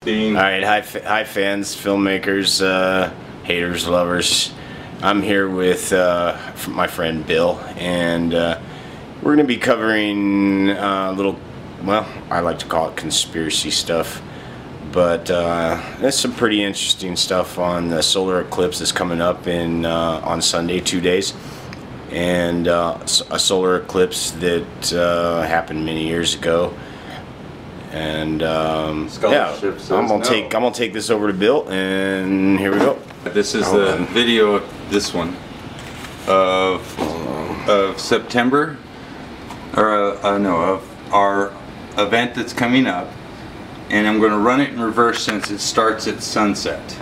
being... Alright, hi fans, filmmakers, haters, lovers. I'm here with my friend Bill, and we're going to be covering a little, well, I like to call it conspiracy stuff, but there's some pretty interesting stuff on the solar eclipse that's coming up on Sunday, 2 days, and a solar eclipse that happened many years ago. And yeah, I'm gonna take this over to Bill, and here we go. This is the video of this one of September, or no, of our event that's coming up, and I'm going to run it in reverse since it starts at sunset.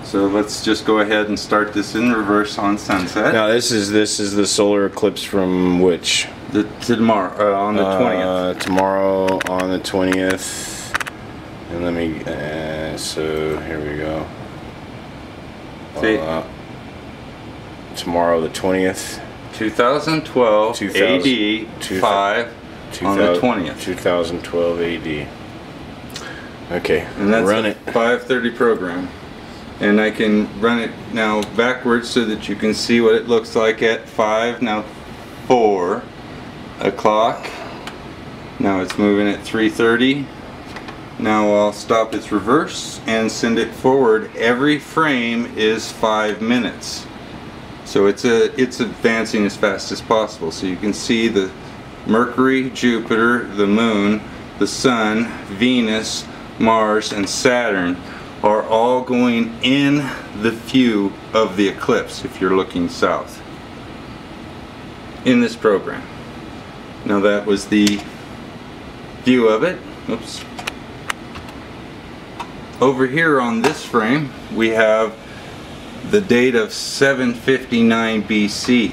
So let's just go ahead and start this in reverse on sunset. Now this is the solar eclipse from which? Tomorrow, on the 20th. Tomorrow on the 20th. And let me, so here we go. Tomorrow the 20th. 2012 AD 5 on the 20th. 2012 AD. Okay, and that's run a it. 5:30 program. And I can run it now backwards so that you can see what it looks like at 5, now 4 o'clock. Now it's moving at 3:30. Now I'll stop its reverse and send it forward. Every frame is 5 minutes. So it's advancing as fast as possible. So you can see the Mercury, Jupiter, the Moon, the Sun, Venus, Mars, and Saturn are all going in the view of the eclipse if you're looking south in this program. Now that was the view of it. Oops. Over here on this frame we have the date of 759 BC.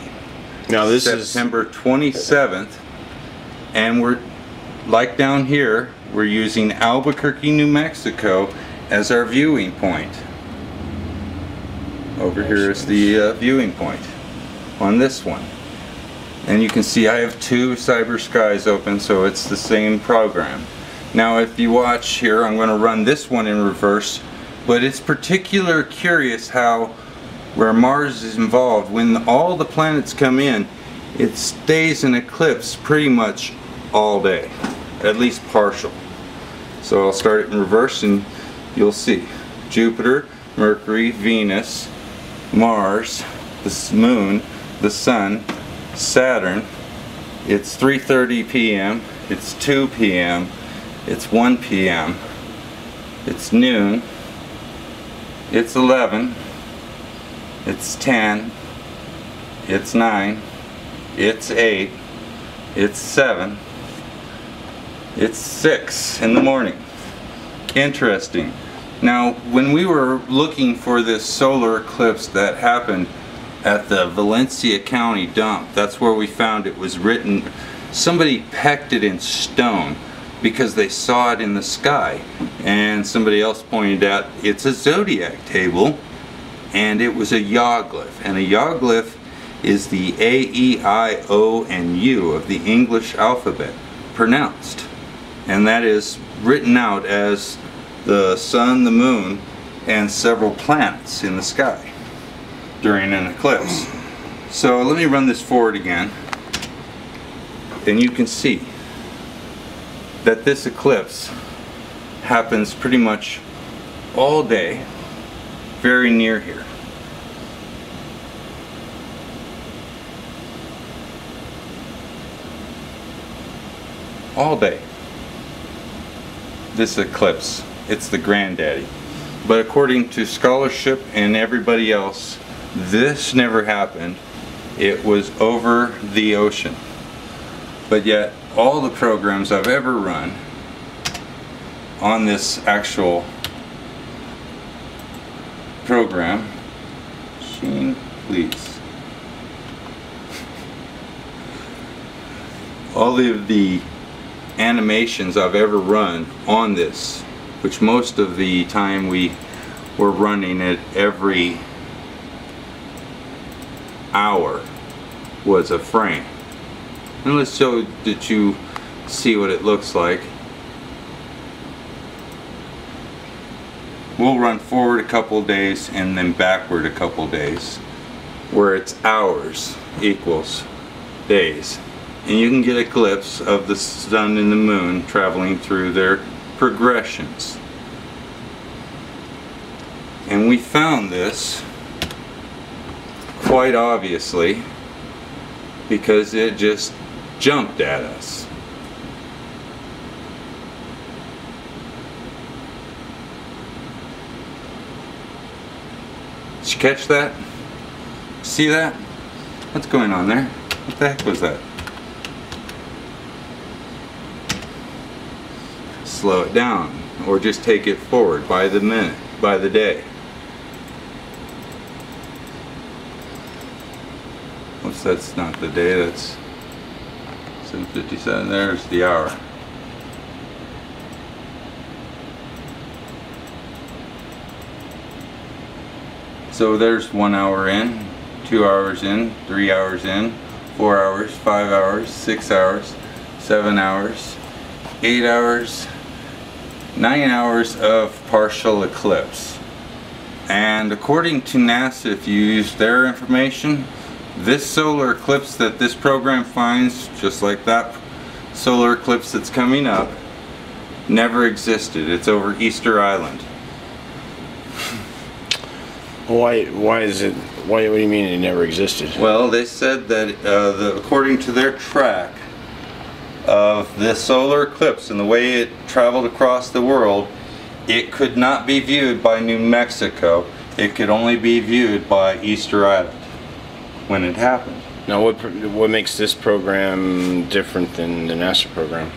Now this is September 27th, and we're like down here, we're using Albuquerque, New Mexico as our viewing point. Over here is the viewing point on this one. And you can see I have 2 Cyber Skies open, so it's the same program. Now if you watch here, I'm going to run this one in reverse, but it's particularly curious how where Mars is involved, when all the planets come in, it stays in eclipse pretty much all day, at least partial. So I'll start it in reverse and you'll see Jupiter, Mercury, Venus, Mars, the Moon, the Sun, Saturn. It's 3:30 p.m. It's 2 p.m. It's 1 p.m. It's noon. It's 11. It's 10. It's 9. It's 8. It's 7. It's 6 in the morning. Interesting. Now, when we were looking for this solar eclipse that happened at the Valencia County dump, that's where we found it was written. Somebody pecked it in stone because they saw it in the sky, and somebody else pointed out it's a zodiac table, and it was a yoglyph, and a yoglyph is the A, E, I, O, and U of the English alphabet pronounced, and that is written out as the sun, the moon, and several planets in the sky during an eclipse. So let me run this forward again, and you can see that this eclipse happens pretty much all day, very near here. All day. This eclipse, it's the granddaddy. But according to scholarship and everybody else, this never happened. It was over the ocean. But yet, all the programs I've ever run on this actual program, machine, please. All of the animations I've ever run on this, which most of the time we were running it every hour, was a frame. And let's show that you see what it looks like. we'll run forward a couple of days and then backward a couple of days, where it's hours equals days. And you can get a glimpse of the sun and the moon traveling through their progressions. And we found this quite obviously because it just jumped at us. Did you catch that? See that? What's going on there? What the heck was that? Slow it down, or just take it forward by the minute, by the day. Whoops, that's not the day, that's 7:57, there's the hour. So there's 1 hour in, 2 hours in, 3 hours in, 4 hours, 5 hours, 6 hours, 7 hours, 8 hours, 9 hours of partial eclipse. And according to NASA, if you use their information, this solar eclipse that this program finds, just like that solar eclipse that's coming up, never existed. It's over Easter Island. Why is it? What do you mean it never existed? Well, they said that according to their track of this solar eclipse and the way it traveled across the world, it could not be viewed by New Mexico. It could only be viewed by Easter Island when it happened. Now, what makes this program different than the NASA program?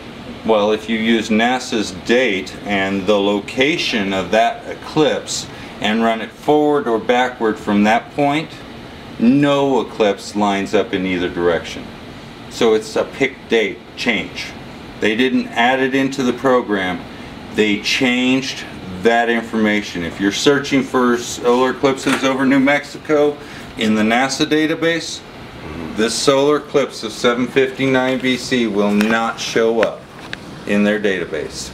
Well, if you use NASA's date and the location of that eclipse and run it forward or backward from that point, no eclipse lines up in either direction. So it's a pick date change. They didn't add it into the program, they changed that information. If you're searching for solar eclipses over New Mexico in the NASA database, this solar eclipse of 759 BC will not show up in their database.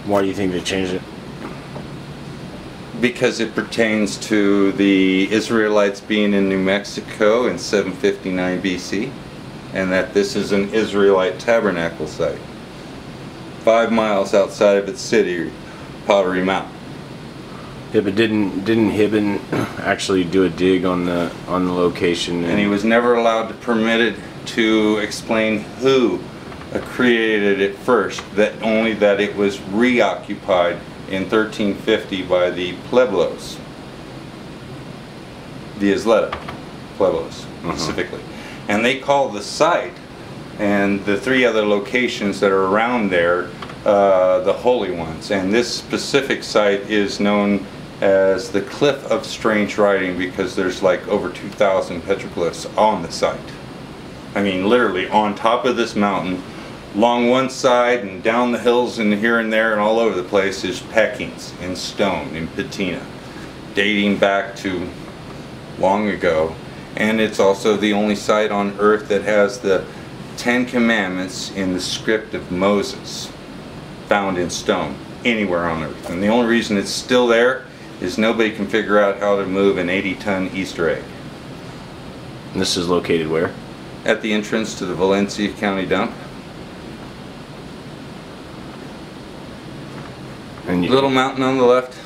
Why do you think they changed it? Because it pertains to the Israelites being in New Mexico in 759 BC, and that this is an Israelite tabernacle site 5 miles outside of its city, Pottery Mountain. Yeah, but didn't Hidden actually do a dig on the location? And he was never allowed to permit it to explain who created it first, that only that it was reoccupied in 1350 by the Pueblos, the Isleta Pueblos specifically. And they call the site and the 3 other locations that are around there the holy ones. And this specific site is known as the Cliff of Strange Writing because there's like over 2,000 petroglyphs on the site. I mean, literally on top of this mountain, along one side and down the hills and here and there and all over the place is peckings in stone, in patina, dating back to long ago. And it's also the only site on earth that has the 10 Commandments in the script of Moses found in stone anywhere on earth. And the only reason it's still there is nobody can figure out how to move an 80-ton Easter egg. And this is located where? At the entrance to the Valencia County dump. And little mountain on the left.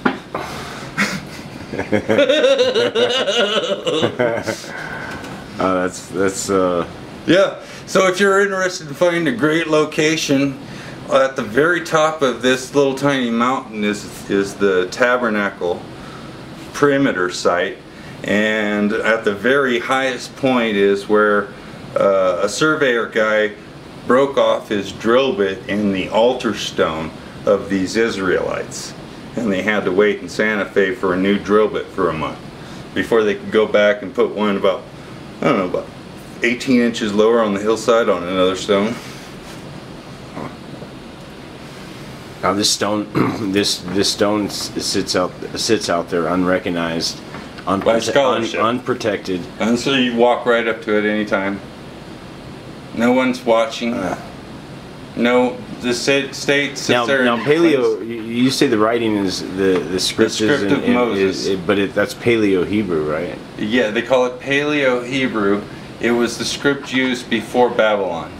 Yeah. So if you're interested in finding a great location, at the very top of this little tiny mountain is the tabernacle perimeter site, and at the very highest point is where a surveyor guy broke off his drill bit in the altar stone of these Israelites, and they had to wait in Santa Fe for a new drill bit for a month before they could go back and put one about, I don't know, about 18 inches lower on the hillside on another stone. Now this stone, this stone sits out there unrecognized, unprotected, and so you walk right up to it anytime. No one's watching. No, the state sits there. Now paleo, you say the writing is the script, script of Moses. But that's Paleo Hebrew, right? Yeah, they call it Paleo Hebrew. It was the script used before Babylon.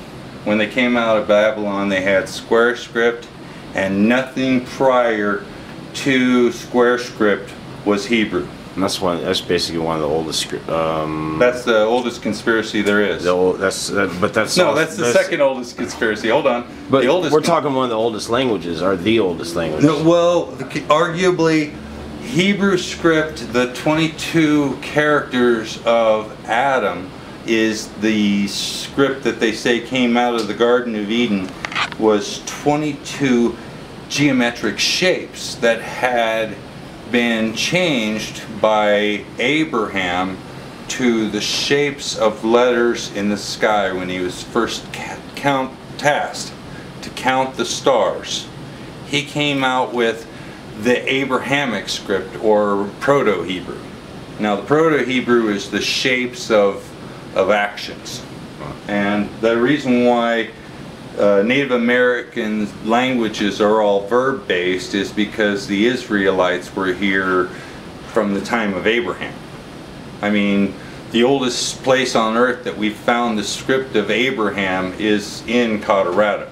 When they came out of Babylon, they had square script, and nothing prior to square script was Hebrew. And that's basically one of the oldest script. That's the oldest conspiracy there is. That's the second oldest conspiracy. Hold on. But the oldest we're talking one of the oldest languages, or the oldest language. No, well, arguably, Hebrew script, the 22 characters of Adam, is the script that they say came out of the Garden of Eden, was 22 geometric shapes that had been changed by Abraham to the shapes of letters in the sky when he was first tasked to count the stars. He came out with the Abrahamic script, or Proto-Hebrew. Now the Proto-Hebrew is the shapes of actions, and the reason why Native American languages are all verb-based is because the Israelites were here from the time of Abraham. I mean, the oldest place on earth that we've found the script of Abraham is in Colorado.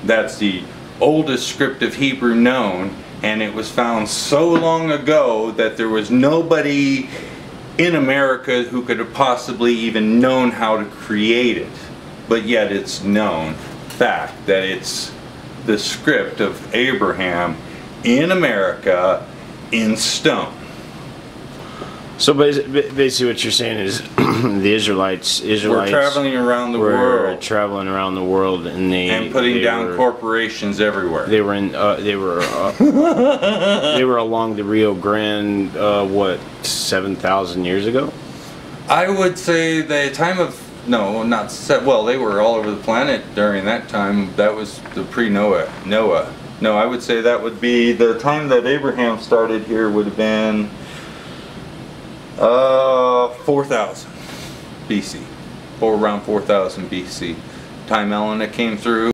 That's the oldest script of Hebrew known, and it was found so long ago that there was nobody in America who could have possibly even known how to create it. But yet it's known fact that it's the script of Abraham in America in stone. So basically what you're saying is the Israelites were traveling around the world. Traveling around the world, and putting down corporations everywhere. They were they were along the Rio Grande, what, 7,000 years ago? I would say the time of well, they were all over the planet during that time. That was the pre-Noah. No, I would say that would be the time that Abraham started here would have been 4,000 BC, or around 4,000 BC. Time Elena came through.